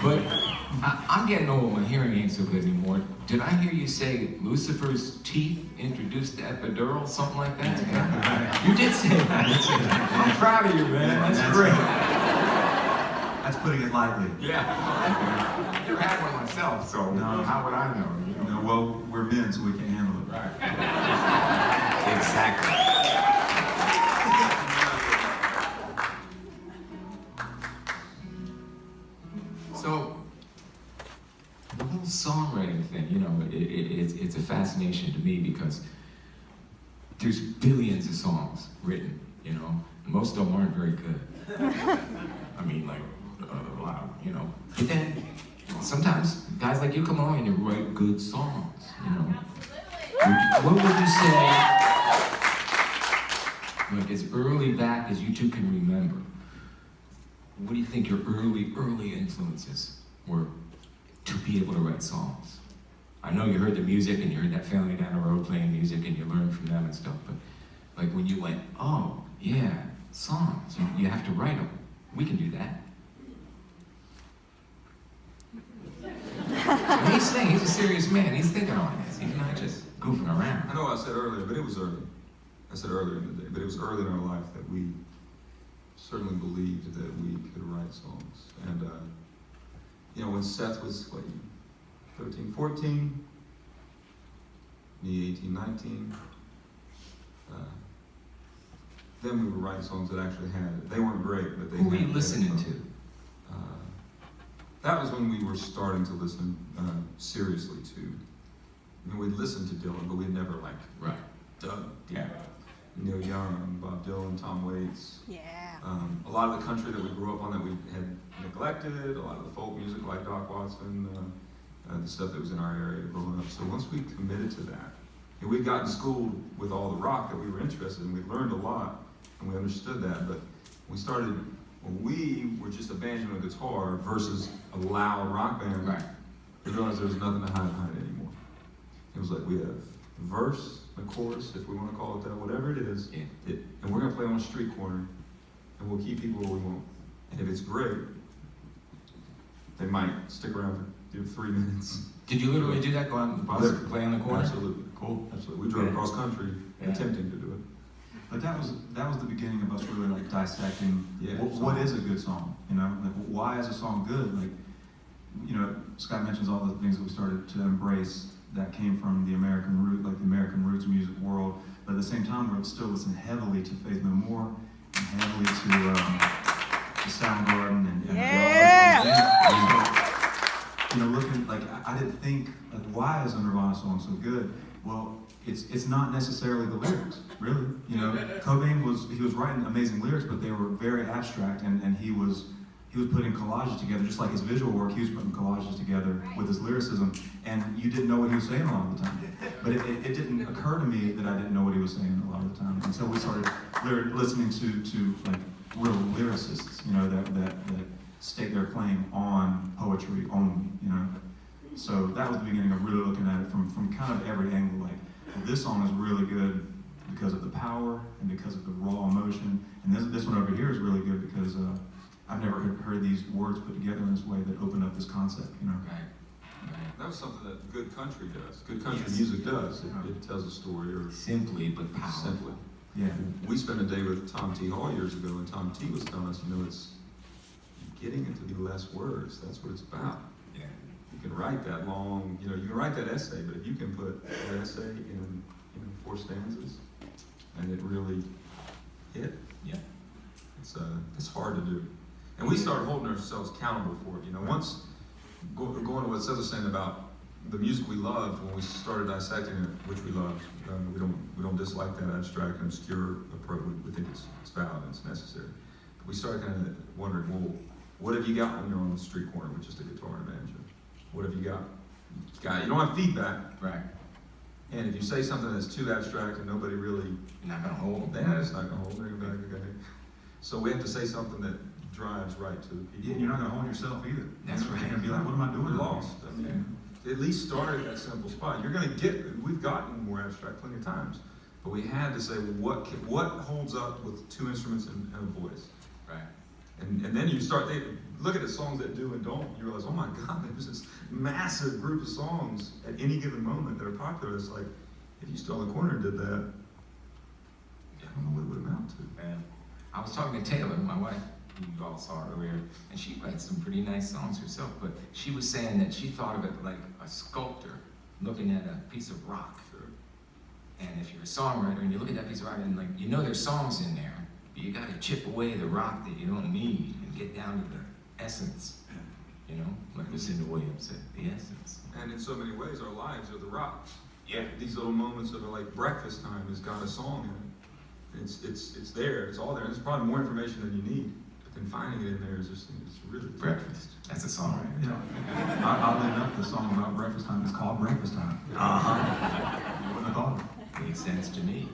But I'm getting old, my hearing ain't so good anymore. Did I hear you say Lucifer's teeth introduced the epidural, something like that? Yeah. You did say that. I'm proud of you, man. That's great. That's putting it lightly. Yeah. I never had one myself, so no. How would I know? You know? No, well, we're men, so we can handle it. Right. Exactly. So, the whole songwriting thing, you know, it's a fascination to me because there's billions of songs written, you know, and most of them aren't very good. I mean, like, a lot, you know. But then, sometimes guys like you come along and you write good songs, you know. What would you say, like as early back as you two can remember, what do you think your early influences were to be able to write songs? I know you heard the music and you heard that family down the road playing music and you learned from them and stuff, but like when you went, oh, yeah, songs, you have to write them. We can do that. And he's saying, he's a serious man. He's thinking on this. He's not just goofing around. I know I said earlier, but it was early. I said earlier in the day, but it was early in our life that we certainly believed that we could write songs. And, you know, when Seth was, 13, 14, me 18, 19, then we were writing songs that actually had, they weren't great, but they Who were you had- listening to? That was when we were starting to listen seriously to. I mean, we'd listen to Dylan, but we'd never Right. dug deep. Yeah. Neil Young, Bob Dylan, Tom Waits. Yeah. A lot of the country that we grew up on that we had neglected, a lot of the folk music like Doc Watson, the stuff that was in our area growing up. So once we committed to that, and we'd gotten schooled with all the rock that we were interested in, we learned a lot, and we understood that, but we started, when we were just a banjo and a guitar versus a loud rock band, Right. we realized there was nothing to hide behind it anymore. It was like we have a verse, a chorus, if we want to call it that, whatever it is, Yeah. and we're going to play on a street corner, and we'll keep people where we want. And if it's great, they might stick around for 3 minutes. Did you literally do that? Go on the bus, play on the corner? Absolutely. Cool. Absolutely. We drove Yeah. across country Yeah. attempting to do it. But that was the beginning of us really like dissecting what is a good song, you know? Like why is a song good? Like, you know, Scott mentions all the things that we started to embrace that came from the American root, like the American roots music world. But at the same time, we're still listening heavily to Faith No More and heavily to Soundgarden and so, you know, looking like I didn't think like why is a Nirvana song so good? Well, it's not necessarily the lyrics, really. You know, Cobain was writing amazing lyrics, but they were very abstract, and he was putting collages together, just like his visual work. He was putting collages together with his lyricism, and you didn't know what he was saying a lot of the time. But it didn't occur to me that I didn't know what he was saying a lot of the time until we started listening to like real lyricists, you know, that stake their claim on poetry only, you know. So that was the beginning of really looking at it from kind of every angle. Like, well, this song is really good because of the power and because of the raw emotion, and this one over here is really good because I've never heard these words put together in this way that open up this concept, you know. Right. That was something that good country does. Good country music does. It tells a story. Or Simply, but powerful. simply. Yeah. We spent a day with Tom T. Hall years ago, and Tom T. was telling us, you know, it's getting it to be less words. That's what it's about. Yeah. You can write that long, you know, you can write that essay, but if you can put that essay in 4 stanzas, and it really hit, Yeah. it's hard to do. And we started holding ourselves accountable for it. You know, once going to what Seth was saying about the music we loved when we started dissecting it, which we loved. We don't dislike that abstract and obscure approach. We think it's valid and it's necessary. But we started kind of wondering, well, what have you got when you're on the street corner with just a guitar and a banjo? What have you got? You don't have feedback. Right. And if you say something that's too abstract and nobody really, You're not gonna hold them. then it's not gonna hold. They're gonna be like, okay. So we have to say something that drives right to the people. Yeah, you're not gonna hold yourself either. That's right. You're gonna be like, what am I doing? We're lost. I mean, at least start at that simple spot. You're going to we've gotten more abstract plenty of times, but we had to say, what holds up with 2 instruments and a voice? Right. And then you start looking at songs that do and don't. You realize, oh my God, there's this massive group of songs at any given moment that are popular. It's like, if you stood on the corner and did that, I don't know what it would amount to. Man, I was talking to Taylor, my wife, who you all saw earlier, and she writes some pretty nice songs herself, but she was saying that she thought of it like a sculptor looking at a piece of rock. Sure. And if you're a songwriter and you look at that piece of rock and like, you know there's songs in there, but you gotta chip away the rock that you don't need and get down to the essence, you know? Like Lucinda Williams said, the essence. And in so many ways, our lives are the rocks. Yeah. These little moments of like breakfast time has got a song in it. It's there, it's all there. There's probably more information than you need, but then finding it in there is just, it's really Breakfast, that's a songwriter. Yeah. Oddly enough, the song about breakfast time is called Breakfast Time. Uh-huh. You wouldn't have thought it. Makes sense to me.